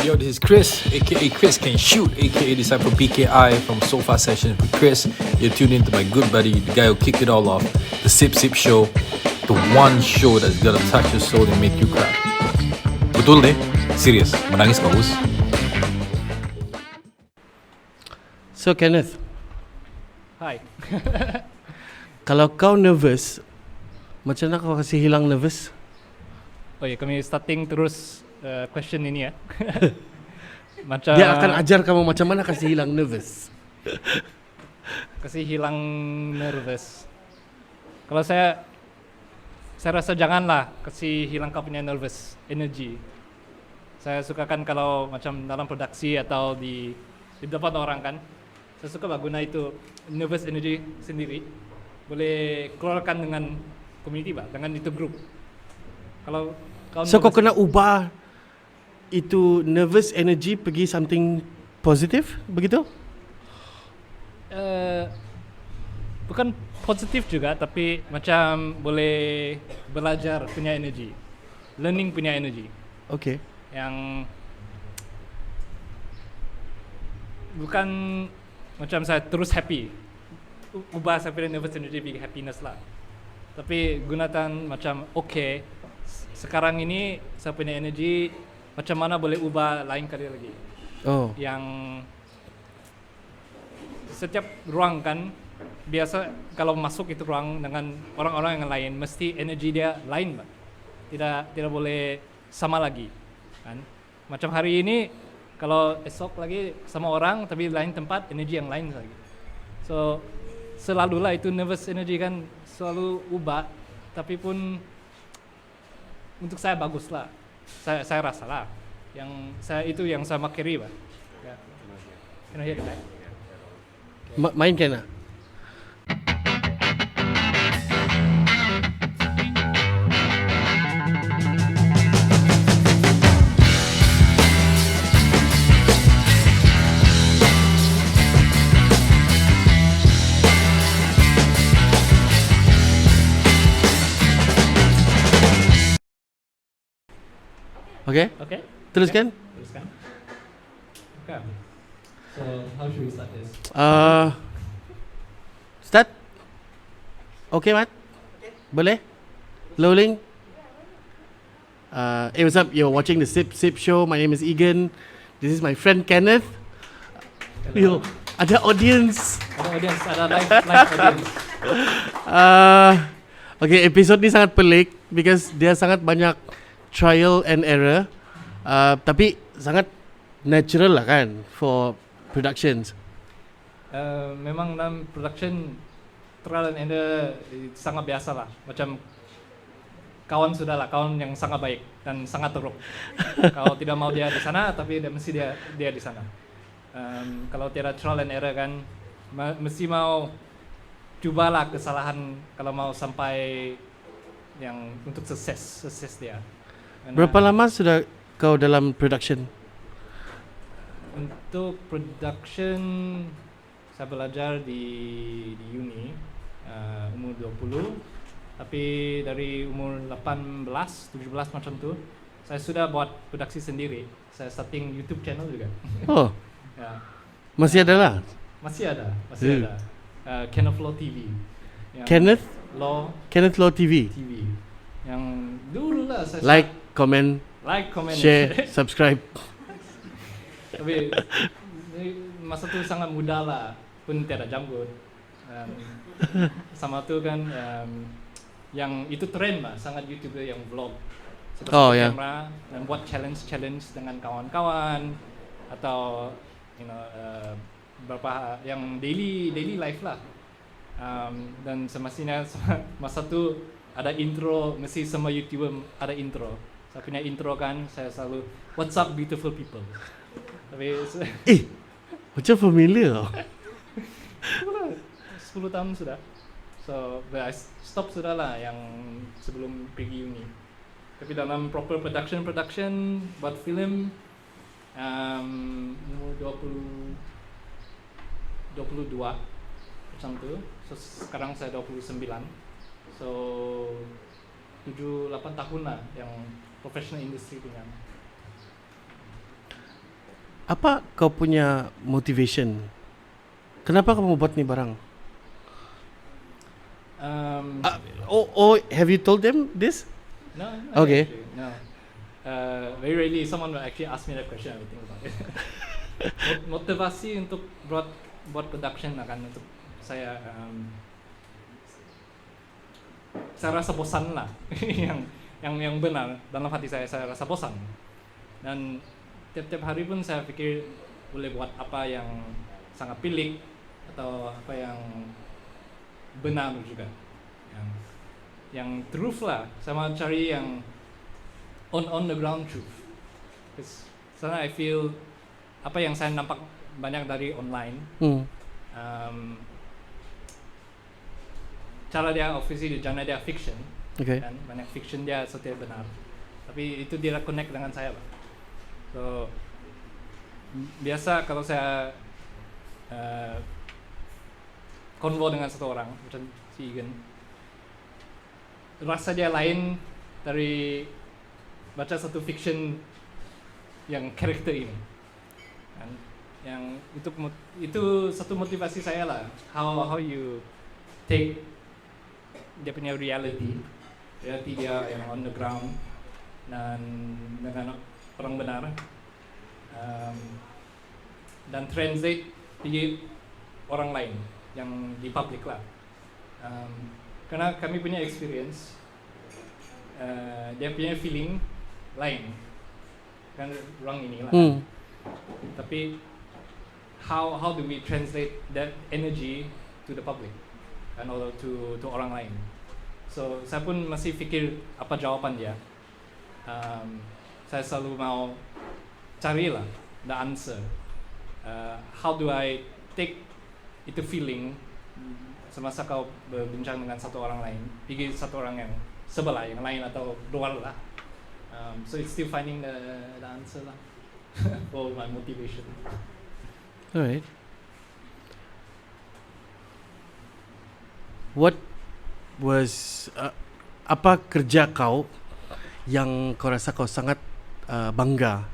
Yo, this is Chris, aka Chris Can Shoot, aka Disciple PKI from Sofa Sessions with Chris. You're tuned into my good buddy, the guy who kicked it all off, the Sip Sip Show, the one show that's gonna touch your soul and make you cry. Betul deh, serius, menangis bagus. So Kenneth, Hi. kalau kau nervous, macam mana kau kasih hilang nervous? Oh ya, kami starting terus question ini ya. Macam Dia akan ajar kamu macam mana kasih hilang nervous. kasih hilang nervous. Kalau saya rasa janganlah kasih hilang kau punya nervous energy. Saya suka kan kalau macam dalam produksi atau di depan orang kan, saya suka guna itu nervous energy sendiri. Boleh keluarkan dengan community dengan itu group. Kalau So kau kena ubah itu nervous energy pergi something positif, begitu? Bukan positif juga, tapi macam boleh belajar punya energy, learning punya energy. Okay. Yang bukan macam saya terus happy, ubah saya punya nervous energy big happiness lah. Tapi gunakan macam okay, sekarang ini saya punya energy macam mana boleh ubah lain kali lagi. Oh. Yang setiap ruang kan biasa kalau masuk itu ruang dengan orang-orang yang lain mesti energi dia lain, tidak boleh sama lagi kan. Macam hari ini kalau esok lagi sama orang tapi lain tempat, energi yang lain lagi. So selalulah itu nervous energy kan selalu ubah, tapi pun untuk saya bagus lah, saya rasa lah yang saya makiri bah. Ya. Can I hear that? Main kena. Okay? Okay. Teruskan. Teruskan. Okay. So how should we start this? Start. Okay, Mat? Boleh? Lowling? Hey, what's up? You're watching the Sip Sip Show. My name is Egan. This is my friend Kenneth. Yo, ada audience. Ada live audience. Okay, episode ni sangat pelik because dia sangat banyak trial and error. Tapi sangat natural lah kan for productions. Memang dalam production trial and error sangat biasa lah. Macam kawan yang sangat baik dan sangat teruk. Kalau tidak mau dia di sana, tapi mesti dia di sana. Kalau tiada trial and error kan, mesti mau cobalah kesalahan kalau mau sampai yang untuk sukses dia. Berapa lama sudah kau dalam production? Untuk production saya belajar di uni umur 20, tapi dari umur 18, 17 macam tu saya sudah buat produksi sendiri. Saya starting YouTube channel juga. Oh. Ya. Masih ada lah. Masih ada. Kenneth Law TV. Kenneth Law TV. Yang dulu lah saya Like, comment, share, subscribe. Tapi masa tu sangat muda lah, pun tiada janggut. Sama tu kan yang itu trend lah, sangat YouTuber yang vlog. Kamera dan buat challenge dengan kawan-kawan atau berapa yang daily life lah. Dan semestinya masa tu ada intro, mesti semua YouTuber ada intro. Saya punya intro kan, saya selalu what's up beautiful people. Tapi macam familiar. 10 tahun sudah. So, I stop sudah lah yang sebelum pergi uni. Tapi dalam proper production buat film umur 22 macam tu. So sekarang saya 29. So 7-8 tahun lah yang professional industry punya. Apa kau punya motivation? Kenapa kamu buat nih barang? Um, Have you told them this? no, not okay. actually, no. Very rarely someone will actually ask me that question. I will think about it. Motivasi untuk buat production akan untuk saya rasa bosan lah yang benar dalam hati saya rasa bosan, dan tiap hari pun saya pikir boleh buat apa yang sangat pilih atau apa yang benar juga, yang truth lah. Saya mau cari yang on the ground truth. Karena I feel apa yang saya nampak banyak dari online, cara dia obviously jangan dia fiction, Okay. kan banyak fiction dia setia benar, tapi itu tidak connect dengan saya, Pak. So biasa kalau saya konvo dengan satu orang macam si Egan, rasa dia lain dari baca satu fiction yang karakter ini, kan? Yang itu satu motivasi saya lah, how you take dia punya reality dia yang on the ground dan dengan orang benar, dan translate di orang lain yang di public lah, karena kami punya experience, dia punya feeling lain kan orang ini lah, tapi how do we translate that energy to the public and or to orang lain. So saya pun masih fikir apa jawaban dia. Saya selalu mau carilah the answer. How do I take itu feeling semasa kau berbincang dengan satu orang lain, pergi satu orang yang sebelah, yang lain atau luar lah. So it's still finding the answer lah for my motivation. Alright. What was apa kerja kau yang kau rasa kau sangat bangga?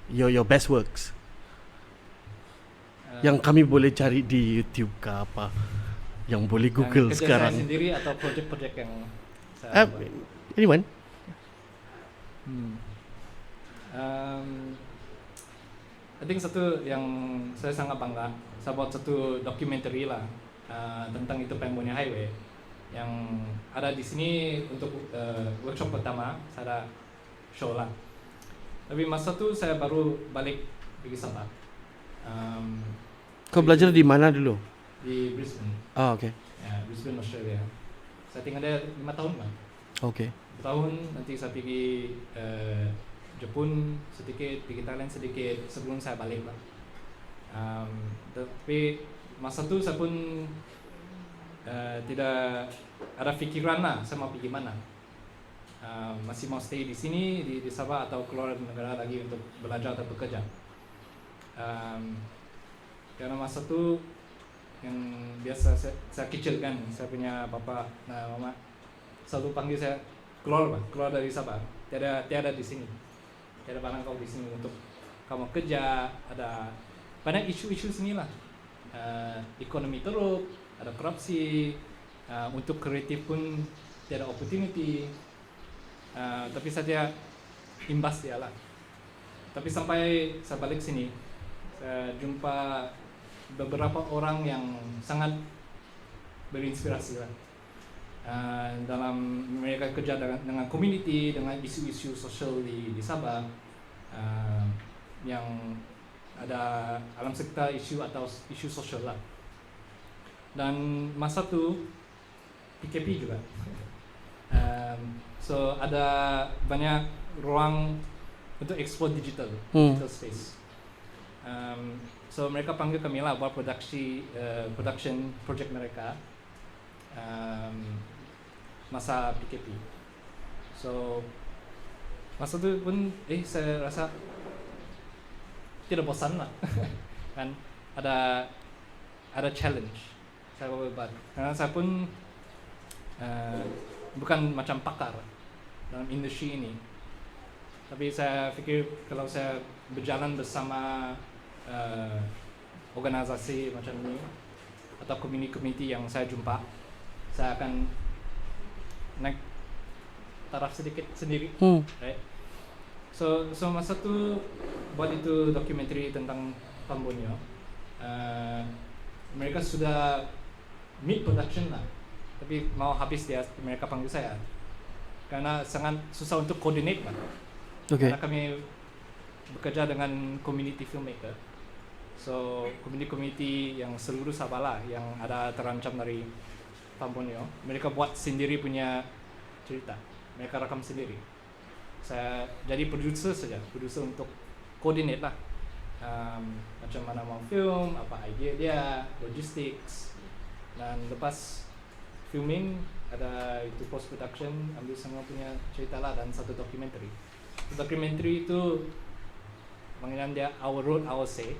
Your best works yang kami boleh cari di YouTube ke apa, yang boleh Google kerja sekarang. saya sendiri atau project-project yang saya buat? Anyone? I think satu yang saya sangat bangga, saya buat satu documentary lah tentang itu Pembonya Highway yang ada di sini untuk workshop pertama. Saya ada show lah, tapi masa tu saya baru balik pergi Sabah. Kau belajar di mana dulu? Di Brisbane. Oh, okay. Ya, Brisbane, Australia. Saya tinggal dia 5 tahun lah. Okay. Tahun nanti saya pergi Jepun sedikit, pergi Thailand sedikit sebelum saya balik lah. Tapi masa tu saya pun tidak ada fikiran lah saya mau pergi mana. Masih mau stay di sini di Sabah atau keluar negara lagi untuk belajar atau bekerja. Karena masa tu yang biasa saya kecilkan, saya punya bapa dan mama selalu panggil saya keluar dari Sabah, tiada di sini, tiada barang kau di sini untuk kamu kerja. Ada banyak isu-isu sini lah, ekonomi teruk, ada korupsi, untuk kreatif pun tiada opportunity, tapi saya imbas dia lah. Tapi sampai saya balik sini, saya jumpa beberapa orang yang sangat berinspirasi lah. Dalam mereka kerja dengan community, dengan isu-isu sosial di Sabah, yang ada alam sekitar isu atau isu sosial lah. Dan masa tu PKP juga, so ada banyak ruang untuk explore digital space. So mereka panggil kami lah buat production project mereka masa PKP. So masa tu pun saya rasa tidak bosan lah kan, ada challenge saya buat, karena saya pun bukan macam pakar dalam industri ini, tapi saya pikir kalau saya berjalan bersama organisasi macam ni atau community yang saya jumpa, saya akan naik taraf sedikit sendiri, right? So masa tu buat itu dokumentari tentang Tambunyo, mereka sudah mid production lah, tapi mau habis dia mereka panggil saya karena sangat susah untuk coordinate lah. Okay. Karena kami bekerja dengan community filmmaker. So community yang seluruh Sabah lah yang ada terancam dari Tambunyo, mereka buat sendiri punya cerita, mereka rekam sendiri. Saya jadi producer saja, producer untuk coordinate lah, macam mana mau film, apa idea dia, logistics, dan lepas filming ada itu post production, ambil semua punya cerita lah dan satu documentary. Documentary itu panggilan dia Our Road Our Say,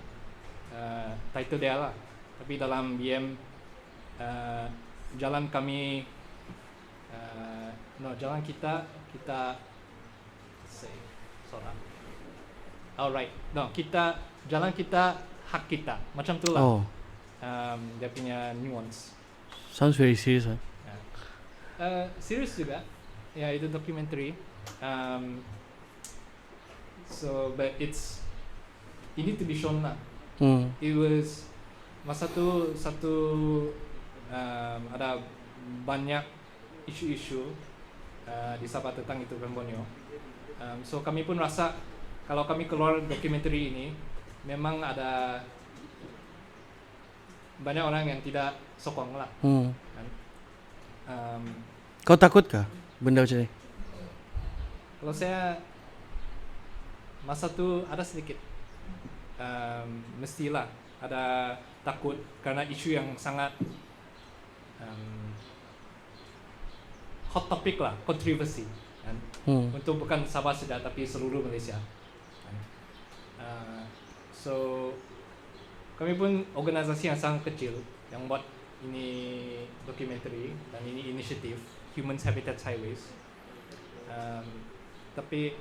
title dia lah. Tapi dalam BM jalan kami, jalan kita say sorry. Alright, jalan kita hak kita, macam tu lah. Oh, Dia punya nuance. sounds very serious. Huh? Serius juga, ya itu documentary. So but it need to be shown lah. It was masa tu ada banyak isu-isu di Sabah tentang itu Tambunyo. So kami pun rasa kalau kami keluar documentary ini memang ada banyak orang yang tidak sokong lah. Kan? Kau takut kah benda macam ni? Kalau saya masa tu ada sedikit, mestilah ada takut karena isu yang sangat hot topic lah, kontroversi kan? Untuk bukan Sabah saja tapi seluruh Malaysia kan? So kami pun organisasi yang sangat kecil yang buat ini documentary dan ini inisiatif Humans Habitats Highways, tapi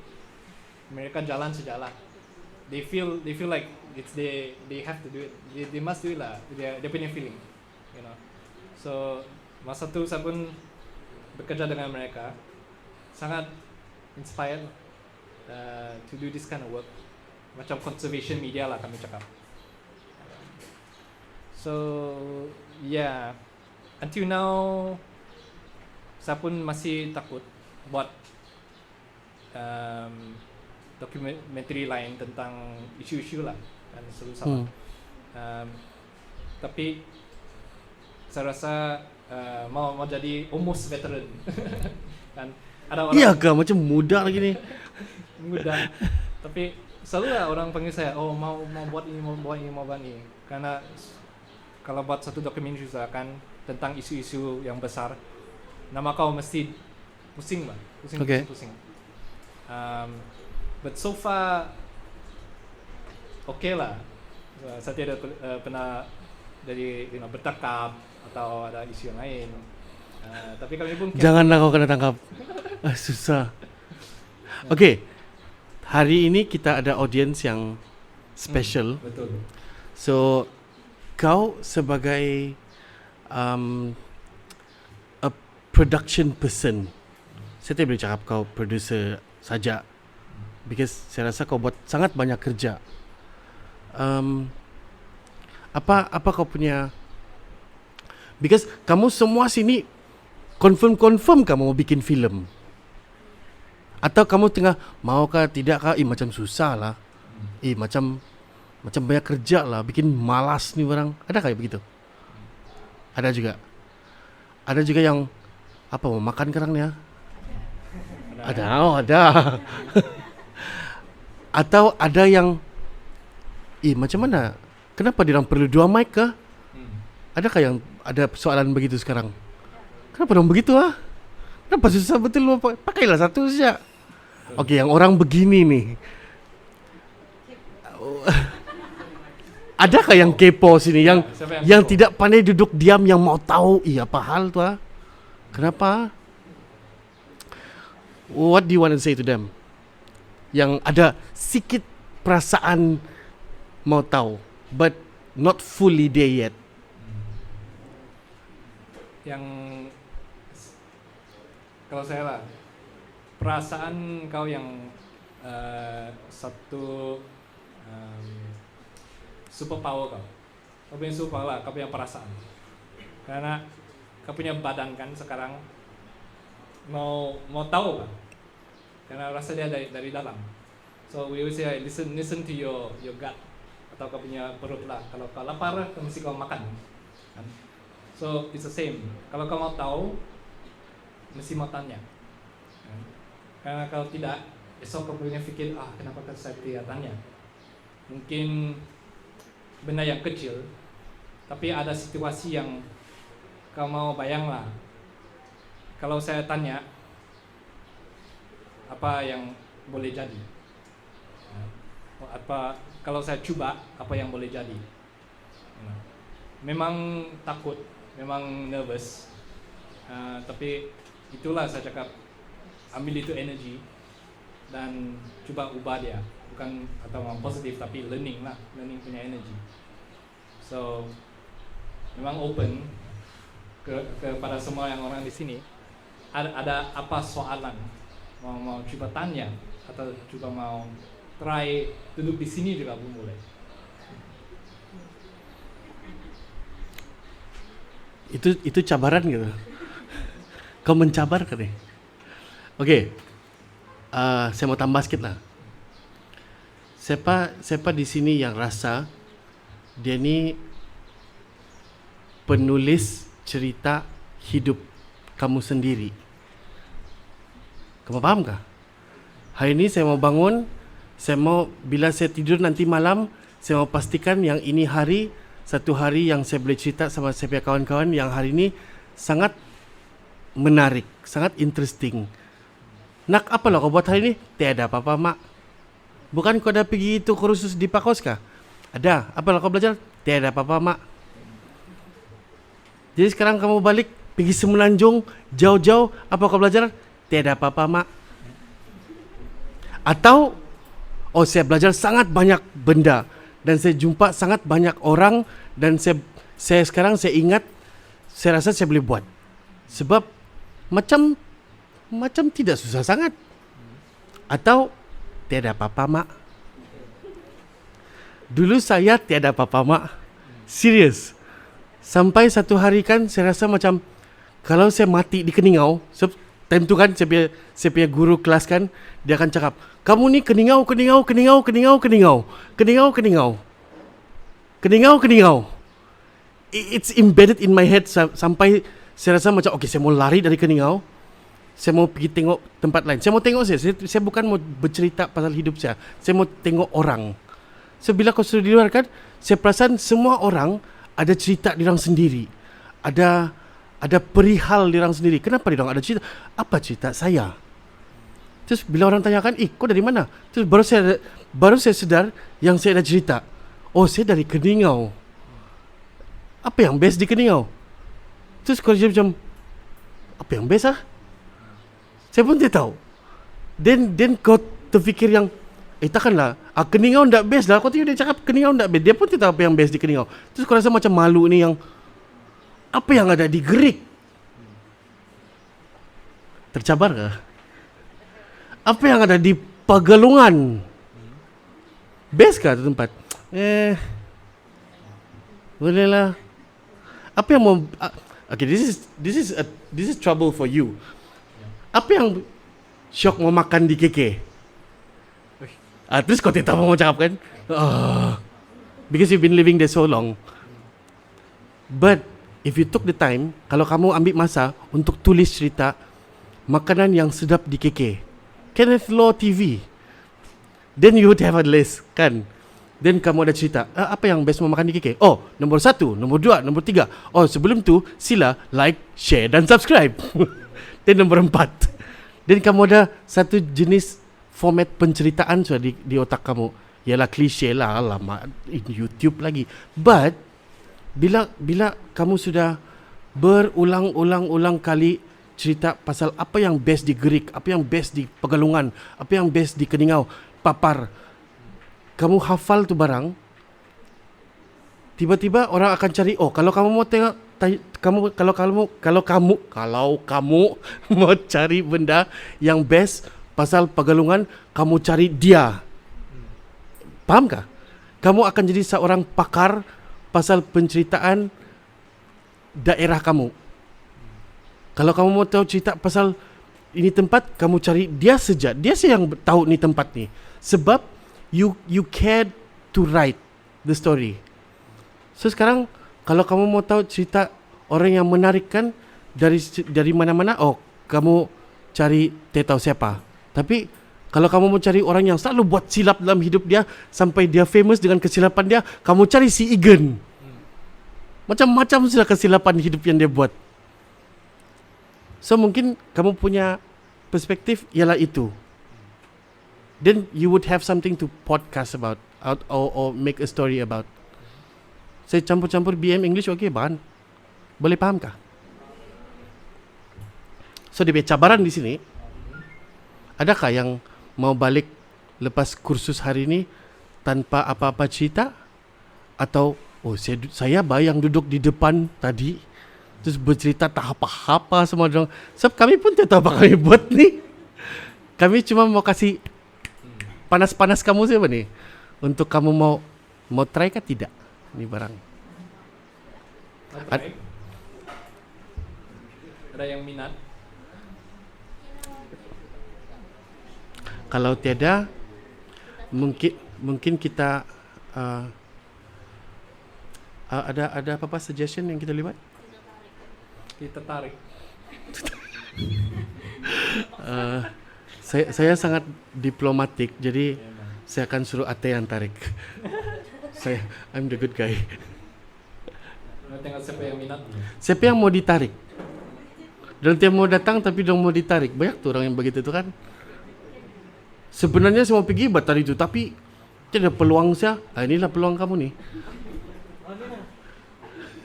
mereka jalan sejalan. They feel like they have to do it. They must do it lah. Dia punya feeling, you know. So masa tu saya pun bekerja dengan mereka, sangat inspired to do this kind of work. Macam conservation media lah kami cakap. So yeah, until now saya pun masih takut buat dokumentari lain tentang isu-isu lah kan seluruh Sabah. Tapi saya rasa mau jadi almost veteran kan ada orang Iya kah macam muda lagi ni. muda tapi selalu lah orang panggil saya mau buat ini karena kalau buat satu dokumentari kan tentang isu-isu yang besar nama kau mesti pusing. Pusing. But so far okay lah. Saya tidak pernah jadi bercakap atau ada isu yang lain. Tapi kami pun Janganlah kau kena tangkap. Susah. Okay, hari ini kita ada audience yang special. Betul. So kau sebagai a production person, saya tidak boleh cakap kau producer saja, because saya rasa kau buat sangat banyak kerja. Apa kau punya, because kamu semua sini confirm kamu mau bikin film, atau kamu tengah maukah tidakkah? Macam susah lah, macam banyak kerja lah, bikin malas ni orang. Ada kayak begitu? Ada juga yang apa mau makan kerang ni ya? Ada. Atau ada yang macam mana? Kenapa dia orang perlu 2 mic ke? Adakah yang ada soalan begitu sekarang? Kenapa dong begitu ah? Kenapa susah betul pakailah satu saja. Okey, yang orang begini nih. Adakah yang kepo sini yang tidak pandai duduk diam, yang mau tahu apa hal tu ah? Kenapa? What do you want to say to them? Yang ada sikit perasaan mau tahu, but not fully there yet. Yang kalau saya lah, perasaan kau yang satu superpower kau punya superpower lah, kau punya perasaan. Karena kau punya badan kan sekarang mau tahu kan, karena rasa dia dari dalam. So we always say listen to your gut, atau kau punya perut lah. Kalau kau lapar, kau mesti kau makan kan? So it's the same. Kalau kau mau tahu, mesti mau tanya. Karena kalau tidak, esok kau punya fikir, kenapa saya tidak tanya? Mungkin benda yang kecil, tapi ada situasi yang kau mau bayang lah. Kalau saya tanya, apa yang boleh jadi? Apa kalau saya coba, apa yang boleh jadi? Memang takut, memang nervous, tapi itulah saya cakap, ambil itu energi dan coba ubah dia, bukan atau positif tapi learning punya energi. So memang open kepada semua yang orang di sini. Ada apa soalan mau coba tanya atau coba mau try duduk di sini juga pun boleh. Itu cabaran gitu. Kau mencabar kan? Oke. Saya mau tambah sikit lah. Siapa di sini yang rasa dia ni penulis cerita hidup kamu sendiri? Kamu faham kah? Hari ini saya mau bangun, bila saya tidur nanti malam, saya mau pastikan yang ini satu hari yang saya boleh cerita sama saya punya kawan-kawan yang hari ini sangat menarik, sangat interesting. Nak apa lah kau buat hari ini? Tiada apa-apa, Mak. Bukan kau dah pergi itu kursus di Pakos kah? Ada. Apa lah kau belajar? Tiada apa-apa, Mak. Jadi sekarang kamu balik, pergi Semenanjung, jauh-jauh, apa kau belajar? Tiada apa-apa, Mak. Atau, saya belajar sangat banyak benda dan saya jumpa sangat banyak orang dan saya sekarang saya ingat, saya rasa saya boleh buat. Sebab macam tidak susah sangat. Atau tiada apa-apa, Mak. Dulu saya tiada apa-apa, Mak. Serius. Sampai satu hari kan saya rasa macam kalau saya mati di Keningau, time tu kan saya punya guru kelas kan, dia akan cakap, kamu ni Keningau. It's embedded in my head sampai saya rasa macam saya mau lari dari Keningau. Saya mau pergi tengok tempat lain. Saya mau tengok saya bukan mau bercerita pasal hidup saya. Saya mau tengok orang. So bila kau sudah di luar kan, saya perasan semua orang ada cerita dirang sendiri. Ada perihal dirang sendiri. Kenapa dirang ada cerita? Apa cerita saya? Terus bila orang tanyakan, kau dari mana? Terus baru saya sedar yang saya ada cerita. Saya dari Keningau. Apa yang best di Keningau? Terus kau macam, apa yang best ah? Saya pun tidak tahu. Then kau terfikir yang, takkanlah, Keningau tidak best lah. Kau tengok dia cakap Keningau tidak best. Dia pun tidak tahu apa yang best di Keningau. Terus kau rasa macam malu ni yang, apa yang ada di Gerik? Tercabar kah? Apa yang ada di Pagalungan? Best kah tu tempat? Bolehlah. Apa yang mau... Okay, this is trouble for you. Apa yang Syok mau makan di KK? Terus kau tak tahu mau cakap kan? Because you've been living there so long. But if you took the time, kalau kamu ambil masa untuk tulis cerita makanan yang sedap di KK, Kenneth Law TV, then you would have a list kan? Then kamu ada cerita, apa yang best mau makan di KK? Nombor 1, nombor 2, nombor 3. Sebelum tu sila like, share dan subscribe. Dan nombor 4. Dan kamu ada satu jenis format penceritaan sudah di otak kamu. Yalah klise lah, lama YouTube lagi. But bila kamu sudah berulang-ulang kali cerita pasal apa yang best di Gerik, apa yang best di Pegalungan, apa yang best di Keningau, papar. kamu hafal tu barang, tiba-tiba orang akan cari, oh kalau kamu mau tengok kalau kamu mau cari benda yang best pasal Pegalungan, kamu cari dia. Fahamkah? Kamu akan jadi seorang pakar pasal penceritaan daerah kamu. Kalau kamu mau tahu cerita pasal ini tempat, kamu cari dia saja. Dia saja yang tahu ni tempat ni. Sebab you cared to write the story. So sekarang kalau kamu mau tahu cerita orang yang menarikkan dari mana-mana, oh kamu cari tahu siapa. Tapi kalau kamu mau cari orang yang selalu buat silap dalam hidup dia sampai dia famous dengan kesilapan dia, kamu cari si Egan. Macam-macam sudah kesilapan hidup yang dia buat. So mungkin kamu punya perspektif ialah itu. Then you would have something to podcast about or make a story about. Saya campur-campur BM English, okey bahan. Boleh fahamkah? So dia punya cabaran di sini. Adakah yang mau balik lepas kursus hari ini tanpa apa-apa cerita? Atau saya bayang duduk di depan tadi terus bercerita tak apa-apa semua orang. Sebab kami pun tak tahu apa kami buat ni. Kami cuma mau kasih panas-panas kamu siapa ni? Untuk kamu mau try ke tidak? Ni barang. Ada yang minat? Kalau tiada, mungkin kita ada apa-apa suggestion yang kita lihat? Kita tarik. Saya sangat diplomatik, jadi saya akan suruh Ate yang tarik. I'm the good guy. Tengok siapa yang minat. Siapa yang mau ditarik? Dan dia mau datang tapi dia mau ditarik. Banyak tuh orang yang begitu tu kan. Sebenarnya saya mau pergi batal itu, tapi tidak ada peluang saya. Inilah peluang kamu ni.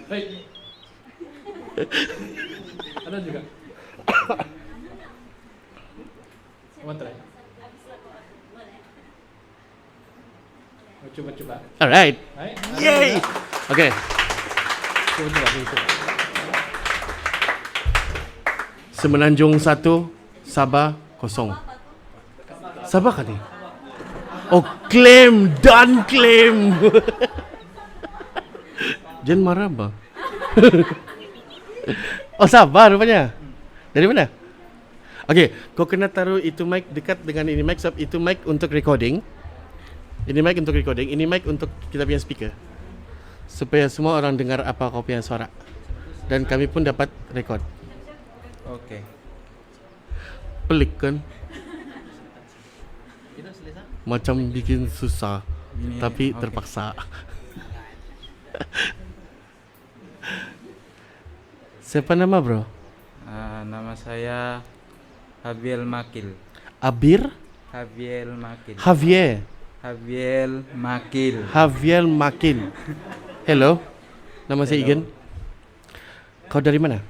Baik. Ada juga. Mau try? Mau coba-coba. Alright. Baik. Yay. Okay. Coba-coba. Semenanjung 1, Sabah 0. Sabah kan ni? Oh, claim dan claim. Jangan marah apa? Oh, Sabah rupanya. Dari mana? Okay, kau kena taruh itu mic dekat dengan ini mic sebab itu mic untuk recording. Ini mic untuk recording, ini mic untuk kita punya speaker. Supaya semua orang dengar apa kau punya suara. Dan kami pun dapat record. Oke. Pelik kan? Macam bikin susah, tapi terpaksa. Siapa nama bro? Nama saya Habiel Makil. Abir? Habiel Makil. Javier. Habiel Makil. Javier Makil. Hello, nama saya Igen. Kau dari mana?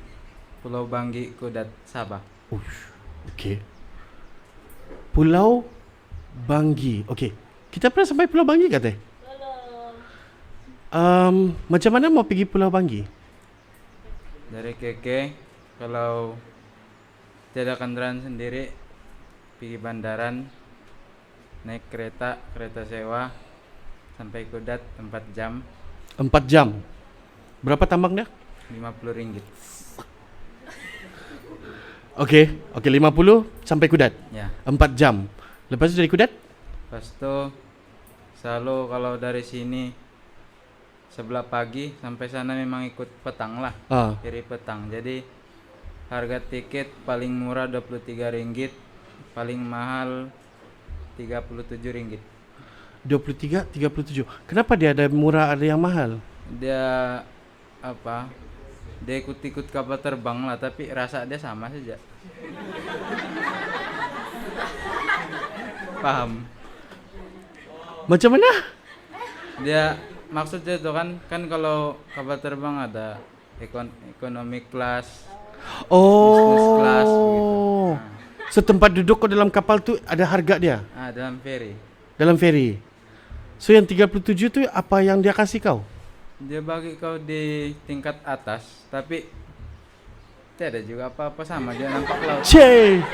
Pulau Banggi, Kudat, Sabah. Okay. Pulau Banggi. Okay. Kita pernah sampai Pulau Banggi kata? Macam mana mau pergi Pulau Banggi? Dari Keke, kalau tidak kendaraan sendiri, pergi bandaran, naik kereta sewa, sampai Kudat 4 jam, 4 jam. Berapa tambang dia? Rp50. Okay, 50 sampai Kudat. Ya. 4 jam. Lepas itu dari Kudat? Lepas itu selalu kalau dari sini sebelah pagi sampai sana memang ikut petang lah. Kiri petang. Jadi harga tiket paling murah Rp23, paling mahal Rp37. 23, 37. Kenapa dia ada murah ada yang mahal? Dia apa? Dia ikut-ikut kapal terbang lah, tapi rasa dia sama saja. Paham? Macam mana? Dia maksudnya itu kan kalau kapal terbang ada economy class, business class gitu. Setempat duduk kau dalam kapal tu ada harga dia? Dalam ferry. Dalam ferry. So yang 37 tu apa yang dia kasih kau? Dia bagi kau di tingkat atas, tapi tidak ada juga apa-apa sama dia nampak laut. Cey,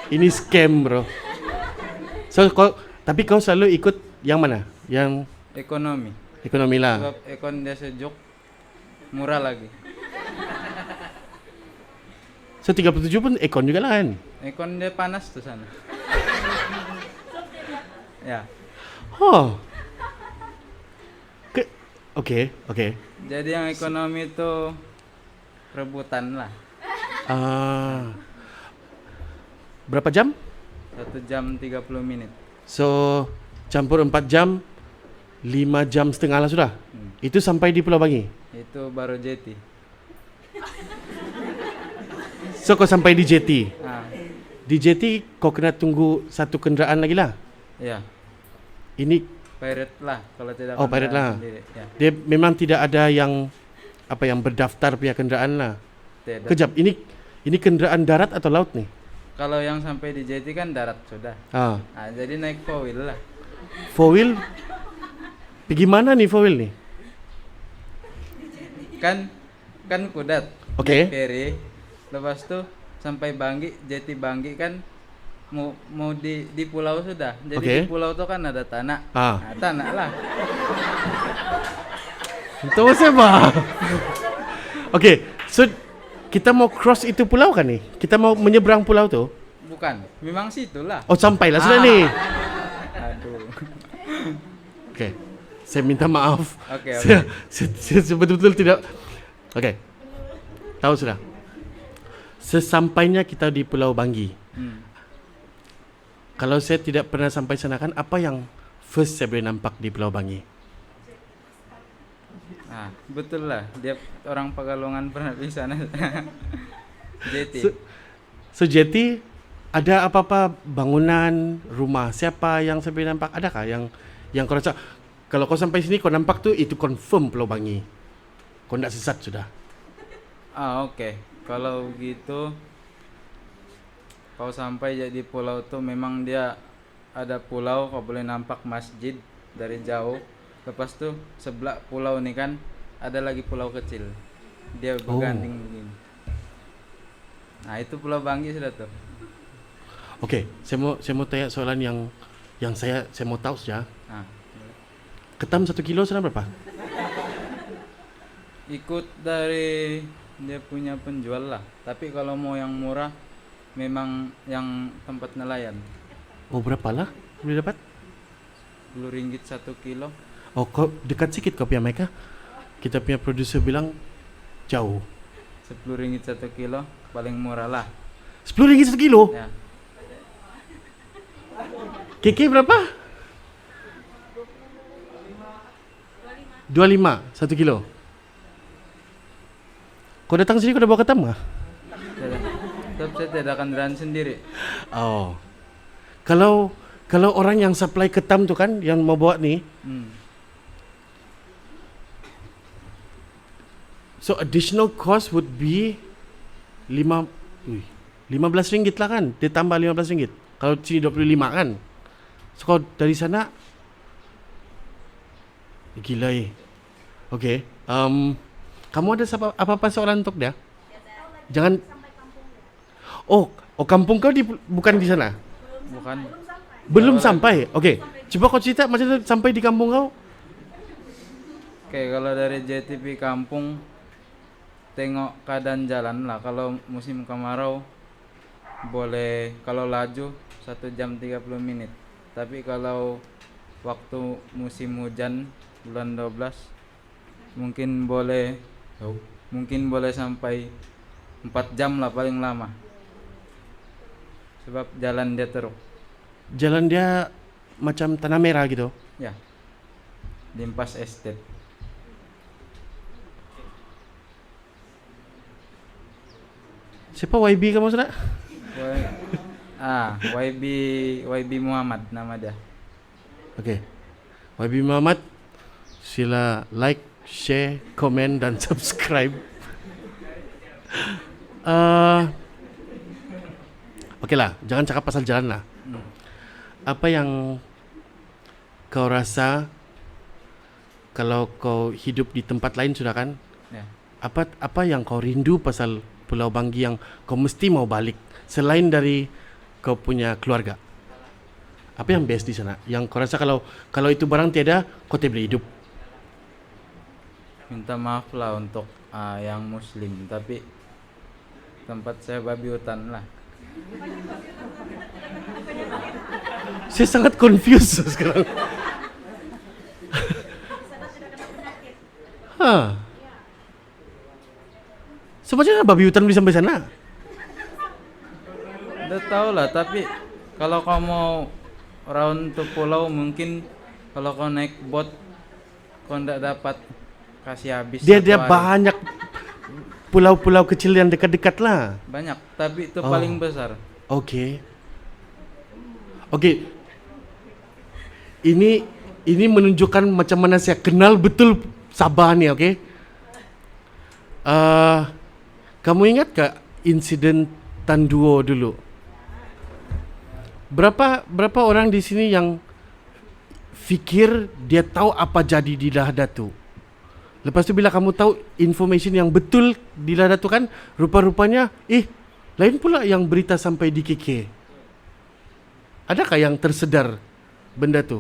ini scam bro. So tapi kau selalu ikut yang mana? Yang Ekonomi. ekonomi lah. Sebab ekon dia sejuk, murah lagi. So 37 pun ekon juga lah kan? Ekon dia panas tuh sana. Ya. Oh. Oke. Jadi yang ekonomi itu rebutan lah. Berapa jam? 1 jam 30 menit. So campur 4 jam, 5 jam setengah lah sudah. Itu sampai di Pulau Bangi. Itu baru jeti. So kau sampai di jeti. Ah, Di jeti kau kena tunggu satu kenderaan lagi lah. ya. Ini Pirate lah kalau tidak pirate lah. sendiri. Ya, Dia memang tidak ada yang yang berdaftar punya kenderaan lah. tidak. Kejap, ini kenderaan darat atau laut nih? Kalau yang sampai di jeti kan darat sudah. Ah, Jadi naik four wheel lah. four wheel. Pergi mana nih four wheel nih? Kan kudat. Oke. Naik ferry. Lepas tuh sampai Banggi, jeti Banggi kan mau di pulau sudah. Jadi Oke. di pulau tuh kan ada tanah. Ah. Nah, tanah lah. Itu siapa? Oke, so kita mau cross itu pulau kan nih? Kita mau menyeberang pulau tuh? Bukan, memang situlah. Oh, sampailah sudah nih. Aduh. Oke, saya minta maaf. Oke. Saya betul-betul tidak. Oke, tahu sudah. Sesampainya kita di Pulau Banggi, kalau saya tidak pernah sampai sana kan, apa yang first saya boleh nampak di Pulau Banggi? Betul lah. Dia orang Pegalongan pernah di sana. Jeti. So jeti ada apa-apa bangunan rumah siapa yang saya boleh nampak? Adakah yang kau rasa kalau kau sampai sini kau nampak tuh itu confirm Pulau Banggi? Kau tidak sesat sudah. Oke. Kalau gitu kau sampai jadi pulau tuh memang dia ada pulau, kau boleh nampak masjid dari jauh. Lepas tuh sebelah pulau nih kan ada lagi pulau kecil. Dia berganting begini. Nah, itu Pulau Banggi sudah tuh. Oke, saya mau tanya soalan yang saya mau tahu saja. Ketam 1 kilo sana berapa? Ikut dari dia punya penjual lah. Tapi kalau mau yang murah memang yang tempat nelayan. Oh, berapa lah boleh dapat? Rp10 1 kilo. Oh, kau dekat sikit kau punya mereka. Kita punya produser bilang jauh. Rp10 1 kilo paling murah lah. RM10 1 kilo? Ya. KK berapa? 25 1 kilo. Kau datang sini kau dah bawa ketam kah? Tetap saya tidak akan kendaraan sendiri. Oh. Kalau orang yang supply ketam tu kan yang mau bawa ni, so additional cost would be RM15 lah kan. Dia tambah RM15. Kalau sini 25 kan. So kau dari sana gila Okay. Kamu ada apa-apa soalan untuk dia? Jangan. Oh, kampung kau bukan di sana? Bukan. Belum sampai. Okey. Coba kau cerita macam mana sampai di kampung kau? Oke, kalau dari JTP kampung tengok keadaan jalan lah. Kalau musim kemarau boleh, kalau laju 1 jam 30 menit. Tapi kalau waktu musim hujan bulan 12 mungkin boleh sampai 4 jam lah paling lama. Sebab jalan dia teruk. Jalan dia macam tanah merah gitu. Ya. Limpas Estate. Siapa YB kamu sudah? YB Muhammad nama dia. Okey. YB Muhammad, sila like, share, komen dan subscribe. Okey lah, jangan cakap pasal jalan lah. Apa yang kau rasa kalau kau hidup di tempat lain sudah kan? Ya. Apa yang kau rindu pasal Pulau Banggi yang kau mesti mau balik selain dari kau punya keluarga? Apa yang best di sana? Yang kau rasa kalau itu barang tiada, kau tidak boleh hidup? Minta maaf lah untuk yang muslim, tapi tempat saya babi hutan lah. Saya sangat confused sekarang. So macam mana babi hutan boleh sampai sana? Udah tahu lah, tapi kalau kau mau round to pulau, mungkin kalau kau naik boat kau ndak dapat kasih habis. Dia satu hari. banyak pulau-pulau kecil yang dekat-dekat lah. Banyak, tapi itu paling besar. Oke. Ini menunjukkan macam mana saya kenal betul Sabah ni, okey? Kamu ingat tak insiden Tanduo dulu? Berapa orang di sini yang fikir dia tahu apa jadi di Lahadatu? Lepas tu bila kamu tahu information yang betul di Lahadatu kan, rupa-rupanya lain pula yang berita sampai di KK. Adakah yang tersedar benda tu?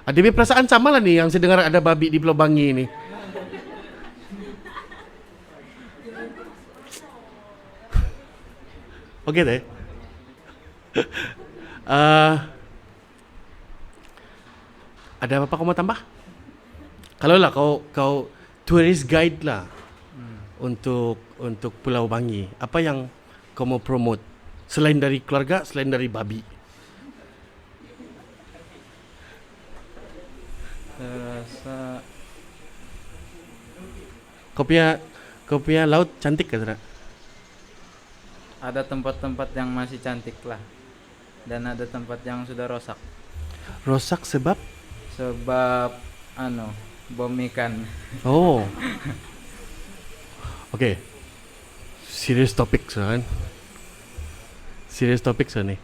Ada perasaan sama lah ni yang saya dengar ada babi di Pulau Bangi ni. Okey deh. Ada apa kau mau tambah? Kalau lah kau tourist guide lah untuk Pulau Bangi, apa yang kau mau promote selain dari keluarga, selain dari babi? Saya rasa Kau punya laut cantik ke sana? ada tempat-tempat yang masih cantik lah, dan ada tempat yang sudah rosak. Rosak sebab? Sebab bom ikan. Oh. Okay. Serious topic kan? Serious topic ni.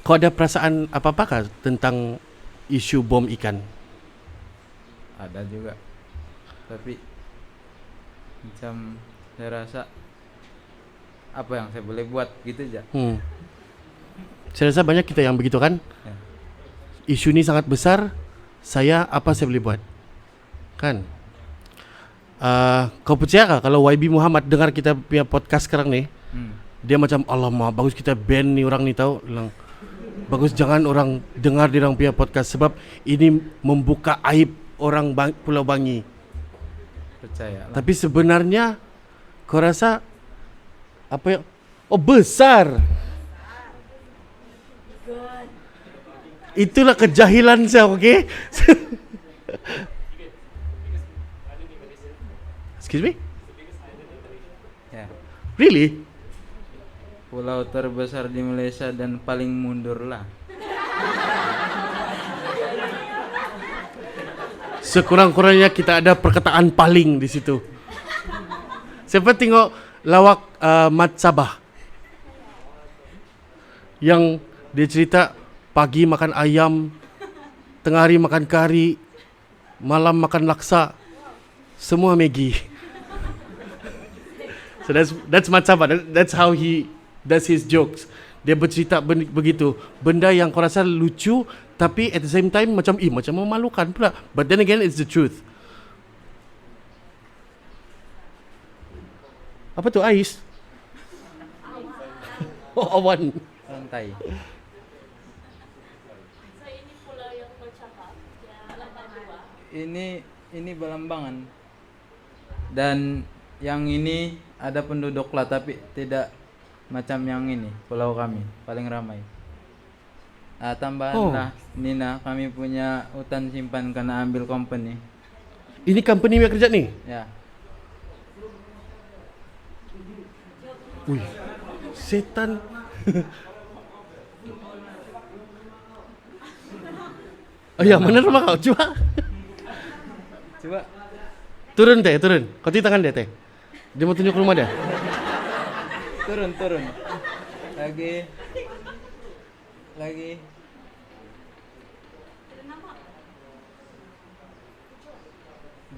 Kau ada perasaan apa-apakah tentang isu bom ikan? Ada juga, tapi macam saya rasa apa yang saya boleh buat gitu aja. Saya rasa banyak kita yang begitu kan? Ya. Isu ni sangat besar. Apa saya boleh buat? Kan? Kau percaya kah kalau YB Muhammad dengar kita punya podcast sekarang ni, dia macam alamak bagus kita ban ni orang ni tahu, bilang bagus jangan orang dengar dia orang punya podcast sebab ini membuka aib orang Pulau Bangi. Percaya lah. Tapi sebenarnya kau rasa apa yang besar. Itulah kejahilan saya, okey? Excuse me? Ya. Really? Pulau terbesar di Malaysia dan paling mundur lah. Sekurang-kurangnya kita ada perkataan paling di situ. Siapa tengok lawak Mat Sabah yang dia cerita pagi makan ayam, tengah hari makan kari, malam makan laksa, semua Maggi. So that's Mat Sabah. That's how he does his jokes. Dia bercerita begitu, benda yang kau rasa lucu tapi at the same time macam memalukan pula. But then again it's the truth. Apa tu ais? Awan. Rantai. Ini Balambangan. Dan yang ini ada penduduk lah, tapi tidak macam yang ini, pulau kami paling ramai. Tambahan lah Nina, kami punya hutan simpan kena ambil company. Ini company yang kerja ni? Ya. Ui, setan. Ya, mana rumah kau? Coba. Turun. Kau tangan dia teh. Dia mau tunjuk rumah dia. Turun. lagi, lagi.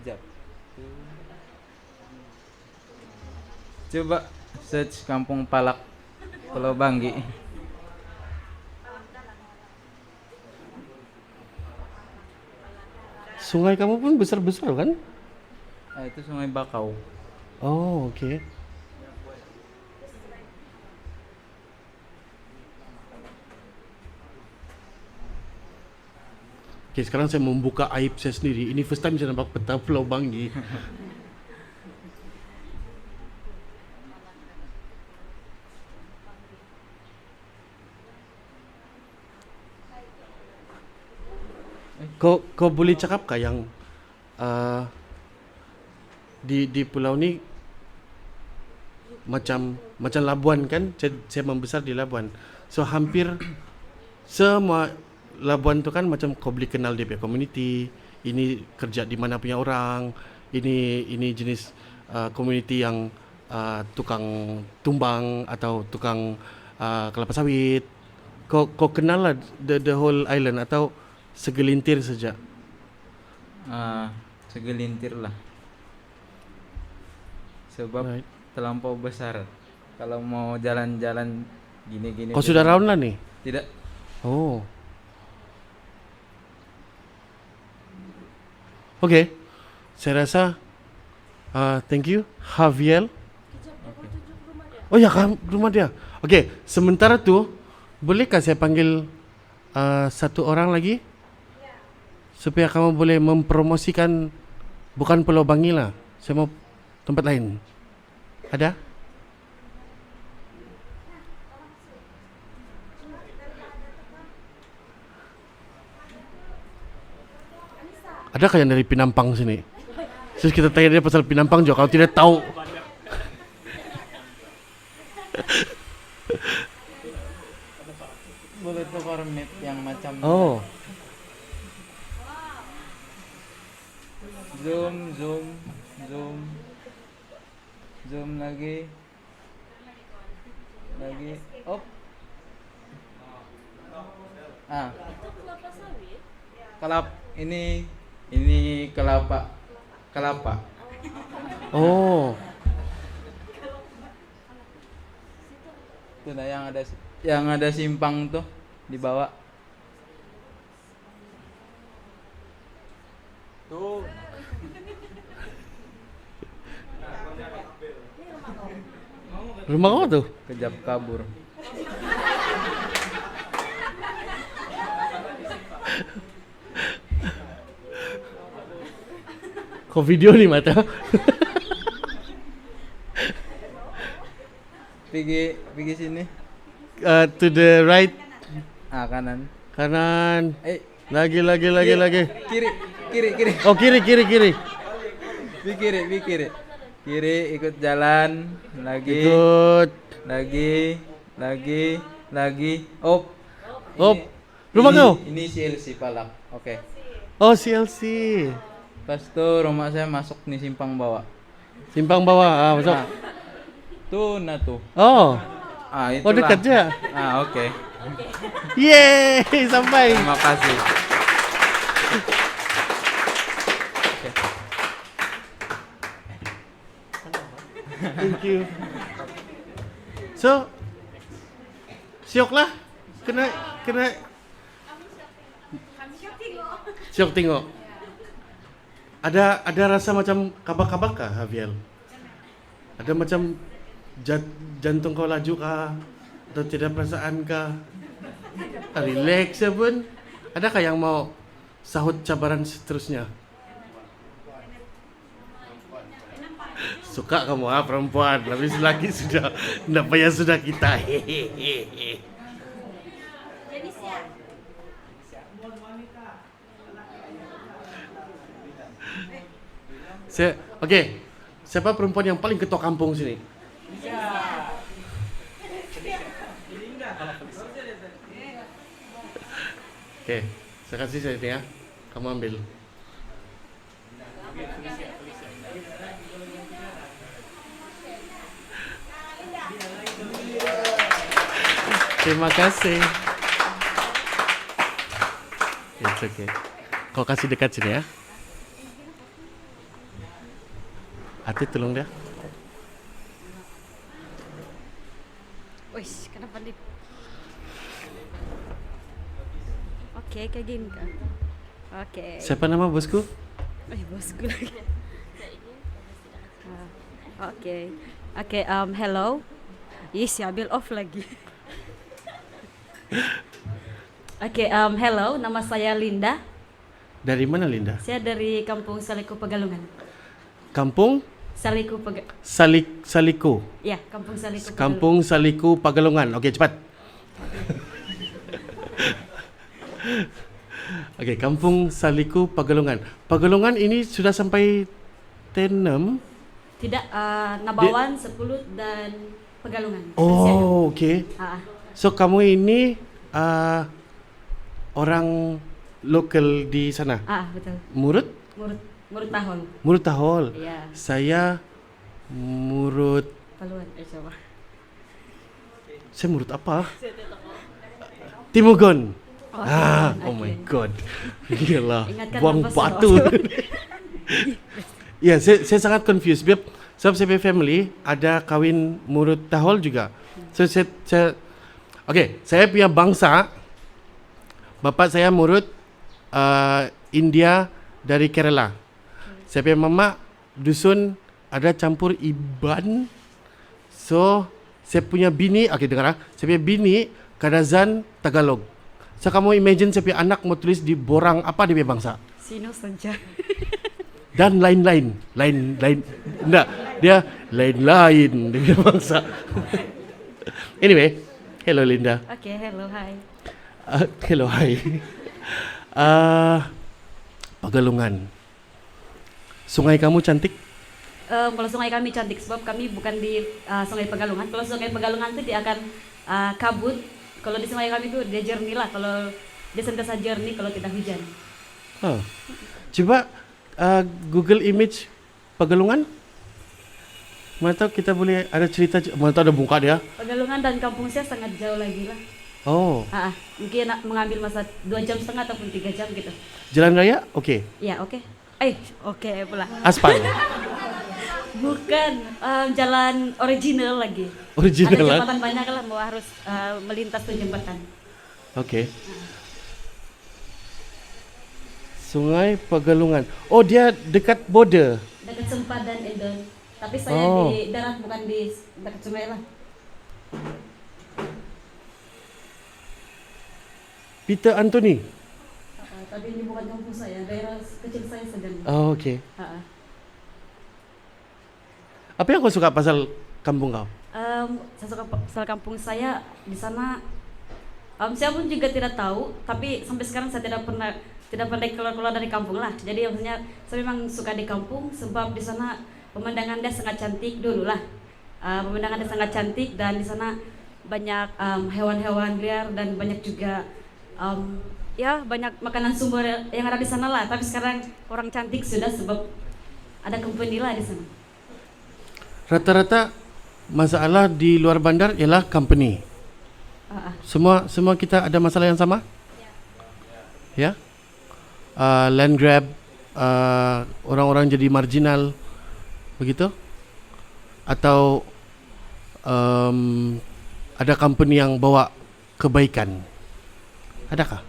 Jap. Coba search Kampung Palak Pulau Banggi. Sungai kamu pun besar-besar kan? Itu Sungai Bakau. Oh, oke. Oke, sekarang saya membuka aib saya sendiri. Ini first time saya nampak peta Pulau Banggi. Kau boleh cakap kah yang di pulau ni macam Labuan kan? Saya membesar di Labuan. So hampir semua Labuan tu kan macam kau boleh kenal dia punya community. Ini kerja di mana punya orang. Ini jenis community yang tukang tumbang atau tukang kelapa sawit. Kau kenal lah the whole island atau segelintir saja? Segelintir lah. Sebab terlampau besar. Kalau mau jalan-jalan gini-gini. Kau sudah round lah nih? Tidak. Oh. Oke. Saya rasa thank you Javier. Oh ya, kan rumah dia. Oke, sementara tu bolehkah saya panggil satu orang lagi? Supaya kamu boleh mempromosikan bukan Pulau Banggi lah. Saya mau tempat lain. Ada? Adakah yang dari Pinampang sini? Terus kita tanya dia pasal Pinampang juga. Kalau tidak tahu. Boleh tukar map yang macam. Oh. Zoom lagi. Op. Ini kelapa. Oh. Itu nah yang ada simpang tuh di bawah. Tuh. Rumah kau tuh? Kejap kabur. Kau video nih mata? Pergi sini. To the right. Kanan. Kanan. Lagi. Kiri. Oh, kiri. Di kiri. Kiri, ikut jalan. Lagi. Ikut. Lagi. Op. Rumah kau? Ini CLC Palak. Oke. Oh, CLC. Pas itu rumah saya masuk nih simpang bawah. Masuk. Tuh. Oh. Itulah. Oh, dekat je. Oke. Yeay, sampai. Terima kasih. Thank you. So, siok lah. Kena. Siok tengok. Ada rasa macam kabak-kabak kah, Javier? Ada macam jantung kau laju kah? Atau tidak perasaan kah? Relax ya pun. Adakah yang mau sahut cabaran seterusnya? Suka kamu perempuan, habis lagi sudah tidak payah sudah kita. Hehehe. Oke. Siapa perempuan yang paling ketua kampung sini? Oke, saya kasih saya ini ya. Kamu ambil. Terima kasih. It's okay. Kau kasih dekat sini ya. Ati tolong dia. Wih, kenapa di? Oke, kayak gini kan. Oke. Siapa nama bosku? Bosku lagi. Oke. Oke, hello. Yes, ambil off lagi. Oke, hello, nama saya Linda. Dari mana Linda? Saya dari Kampung Saliku Pegalungan. Kampung Saliku Saliku. Ya, Kampung Saliku. Kampung Saliku Pegalungan. Okey, cepat. Okey, Kampung Saliku Pegalungan. Pegalungan ini sudah sampai Tenem? Tidak, Nabawan, Sepuluh dan Pegalungan. Oh, okey. So kamu ini orang lokal di sana? Betul. Murut Tahol. Murut Tahol. Iya. Saya Murut Paluan, coba. Saya Murut apa? Timugon. Oh my god. Gila. Ingatkan Buang apa, batu. Ya, saya sangat confused. Sebab saya punya family ada kawin Murut Tahol juga. So saya okey, saya punya bangsa. Bapa saya Murut India dari Kerala. Saya punya mama dusun ada campur Iban. So saya punya bini, okey dengar saya punya bini Kadazan Tagalog. So kamu imagine saya punya anak mau tulis di borang apa dia punya bangsa? Sino saja. Dan lain-lain. Enggak, dia lain-lain dia punya bangsa. Anyway, hello Linda. Oke, hello, hi. Hello, hi. Pegalungan. Sungai kamu cantik? Kalau sungai kami cantik sebab kami bukan di sungai Pegalungan. Kalau sungai Pegalungan itu dia akan kabut. Kalau di sungai kami itu dia jernih lah. Kalau dia sentiasa jernih kalau tidak hujan. Coba Google image Pegalungan. Mana tahu kita boleh ada cerita. Mana tahu ada muka dia. Pegalungan dan kampung saya sangat jauh lagi lah. Oh. Mungkin mengambil masa 2,5 jam ataupun 3 jam gitu. Jalan raya? Okey. Ya, oke. Oke pula. Aspal. Bukan jalan original lagi. Original ada lah. jembatan banyak lah, mau harus melintas tuh jembatan. Okey. Sungai Pegalungan. Oh, dia dekat border. Dekat Sempadan Endon. Tapi saya di darat bukan di dekat sungai lah. Peter Anthony. Tapi ini bukan kampung saya, daerah kecil saya sedang. Oh, okey. Apa yang kau suka pasal kampung kau? Saya suka pasal kampung saya di sana. Saya pun juga tidak tahu, tapi sampai sekarang saya tidak pernah keluar dari kampung lah. Jadi maksudnya saya memang suka di kampung sebab di sana pemandangannya sangat cantik dulu lah. Pemandangannya sangat cantik dan di sana banyak hewan-hewan liar dan banyak juga banyak makanan sumber yang ada di sana lah. Tapi sekarang orang cantik sudah sebab ada company lah di sana. Rata-rata masalah di luar bandar ialah company. Semua kita ada masalah yang sama? Ya. Land grab, orang-orang jadi marginal, begitu? Atau ada company yang bawa kebaikan? Adakah?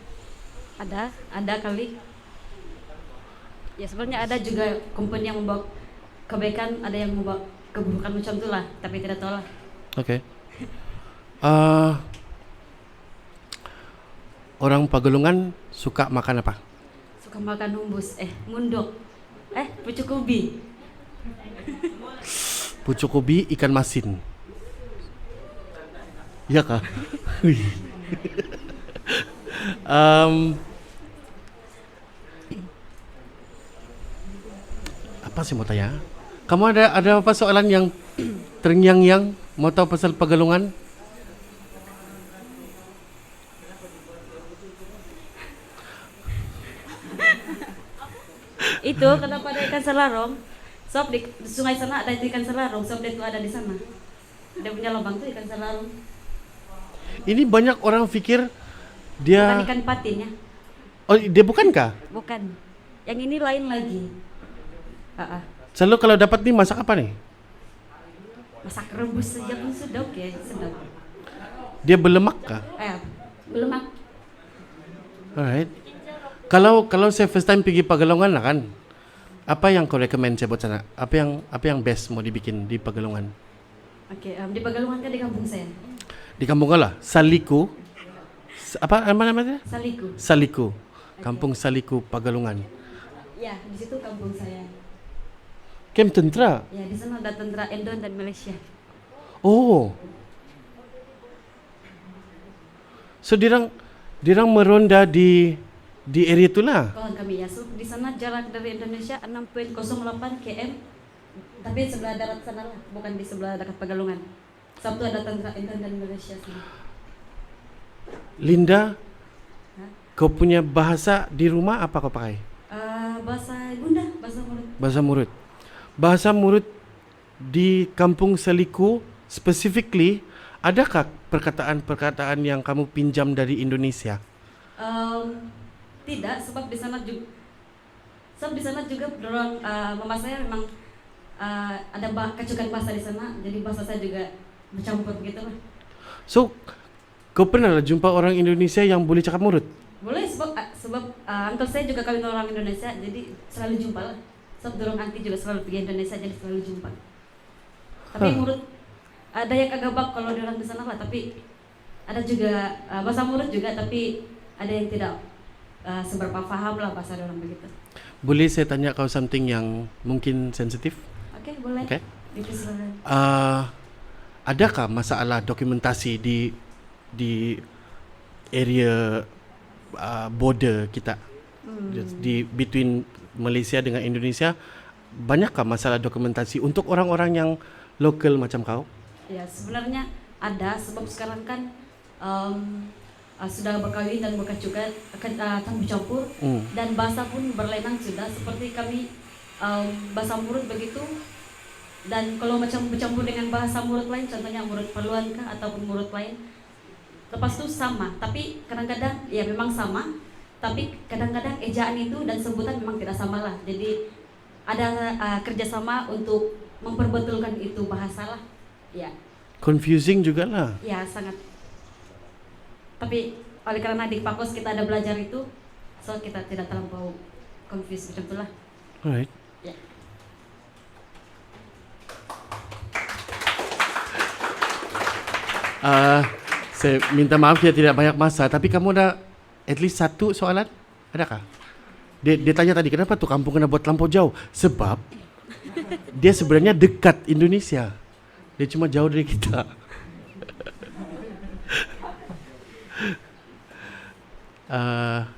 Ada kali. Ya sebenarnya ada juga company yang membawa kebaikan, ada yang membawa keburukan macam itulah, tapi tidak tahu lah. Okey. Orang Pegalungan suka makan apa? Suka makan humbus, mundok, pucuk ubi. Pucuk ubi, ikan masin. Ya kah? Apa sih mau tanya? Kamu ada apa soalan yang terngiang-ngiang mau tahu pasal Pegalungan? Itu kenapa ada ikan selarong? Sob di sungai sana ada ikan selarong, sob itu ada di sana. Dia punya lubang tuh ikan selarong. Ini banyak orang fikir dia... Bukan ikan patin ya? Oh, dia bukankah? Bukan. Yang ini lain lagi. Selalu kalau dapat nih masak apa nih? Masak rebus saja pun sudah oke, sedap. Dia berlemak kah? Berlemak. Alright. Kalau saya first time pergi Pegalongan lah kan, apa yang kau recommend saya buat sana? Apa yang best mau dibikin di Pegalongan? Oke, di Pegalongan kan di kampung saya. Di kampung kau lah, Saliku. Apa namanya? Saliku. Saliku. Kampung Saliku Pegalongan. Ya, di situ kampung saya. Kem tentera. Ya, di sana ada tentara Indon dan Malaysia. Oh. So dirang meronda di area itulah. Kawan kami ya, so di sana jarak dari Indonesia 6.08 km, tapi sebelah darat sana lah, bukan di sebelah dekat Pegalongan. Sabtu ada tentara Indon dan Malaysia sana. Linda, kau punya bahasa di rumah apa kau pakai? Bahasa Bunda, bahasa mulut. Bahasa Murut. Bahasa Murut di Kampung Saliku specifically, adakah perkataan-perkataan yang kamu pinjam dari Indonesia? Tidak, sebab di sana juga dorong mama saya memang ada kecukan bahasa di sana, jadi bahasa saya juga bercampur begitu lah. So, kau pernah lah jumpa orang Indonesia yang boleh cakap Murut? Boleh, sebab uncle saya juga kawin orang Indonesia, jadi selalu jumpa lah. Sebab dorong anti juga selalu pergi Indonesia, jadi selalu jumpa. Tapi Murut ada yang agak bak kalau di orang di sana lah, tapi ada juga bahasa Murut juga, tapi ada yang tidak seberapa paham lah bahasa orang begitu. Boleh saya tanya kau something yang mungkin sensitif? Oke, boleh. Okay. Silakan. Adakah masalah dokumentasi di area border kita di between Malaysia dengan Indonesia? Banyakkah masalah dokumentasi untuk orang-orang yang lokal macam kau? Ya, sebenarnya ada, sebab sekarang kan sudah berkawin dan berkecukupan akan bercampur, dan bahasa pun berlainan sudah, seperti kami bahasa Murut begitu, dan kalau macam bercampur dengan bahasa Murut lain, contohnya Murut Paluan kah ataupun Murut lain, lepas itu sama, tapi kadang-kadang ya memang sama, tapi kadang-kadang ejaan itu dan sebutan memang tidak sama lah. Jadi ada kerjasama untuk memperbetulkan itu bahasa lah. Ya. Confusing juga lah. Ya, sangat. Tapi oleh karena di Pakos kita ada belajar itu, so kita tidak terlampau confused macam itulah. Alright. Ya. Saya minta maaf ya tidak banyak masa, tapi kamu ada at least satu soalan? Adakah? Dia tanya tadi kenapa tuh kampung kena buat terlampau jauh? Sebab dia sebenarnya dekat Indonesia. Dia cuma jauh dari kita.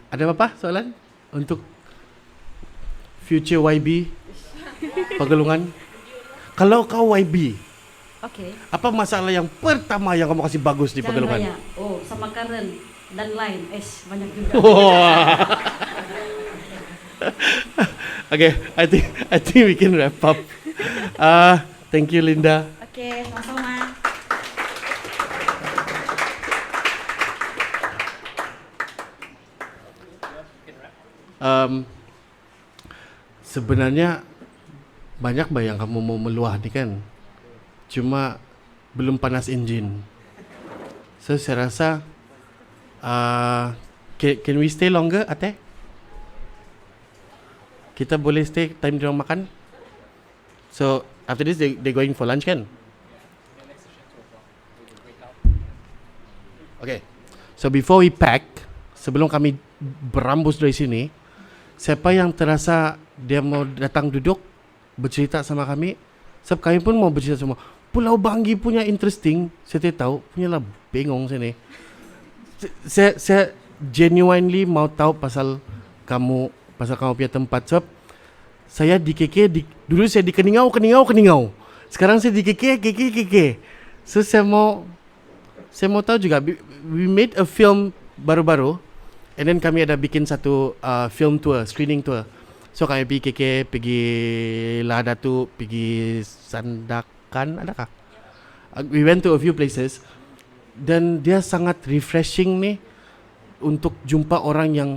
Ada apa soalan untuk future YB Pegalongan? Kalau kau YB, Oke. apa masalah yang pertama yang kamu kasih bagus di Jangan Pegalongan? banyak. Oh, sama Karen dan lain. Banyak juga. Okay, I think we can wrap up. Thank you, Linda. Oke, sama-sama. Sebenarnya banyak yang kamu mau meluah nih kan, cuma belum panas enjin. So saya rasa can we stay longer, Ate? Kita boleh stay time dia orang makan. So after this they going for lunch kan? Okay. So before we pack, sebelum kami berambus dari sini, siapa yang terasa dia mau datang duduk bercerita sama kami, sebab kami pun mau bercerita semua. Pulau Banggi punya interesting, saya tidak tahu, punya lah bengong sini. Saya genuinely mau tahu pasal kamu punya tempat. Sebab saya di KK, dulu saya di Keningau. Sekarang saya di KK. So saya mau tahu juga. We made a film baru-baru, and then kami ada bikin satu film tour, screening tour. So kami pergi KK, pergi Lahadatu, pergi Sandakan, adakah? We went to a few places. Dan dia sangat refreshing nih untuk jumpa orang yang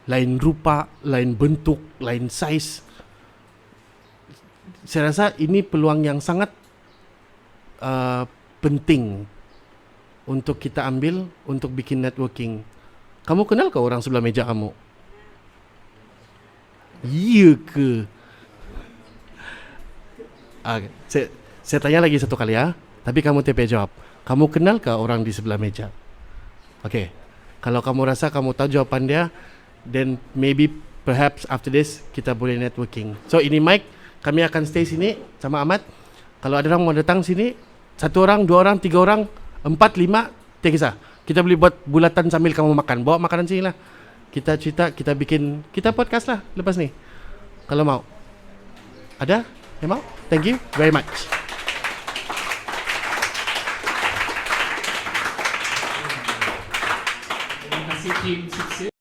lain rupa, lain bentuk, lain size. Saya rasa ini peluang yang sangat penting untuk kita ambil untuk bikin networking. Kamu kenal ke orang sebelah meja kamu? Iya ke? Saya tanya lagi satu kali ya, tapi kamu TP jawab. Kamu kenal ke orang di sebelah meja? Okay. Kalau kamu rasa kamu tahu jawapan dia, then maybe perhaps after this kita boleh networking. So ini Mike, kami akan stay sini sama Ahmad. Kalau ada orang mau datang sini, 1 orang, 2 orang, 3 orang, 4, 5, tak kisah. Kita boleh buat bulatan sambil kamu makan. Bawa makanan sini lah. Kita cerita, kita bikin, kita podcast lah lepas ni. Kalau mau. Ada? Yang mau? Thank you very much. Terima kasih tim sukses.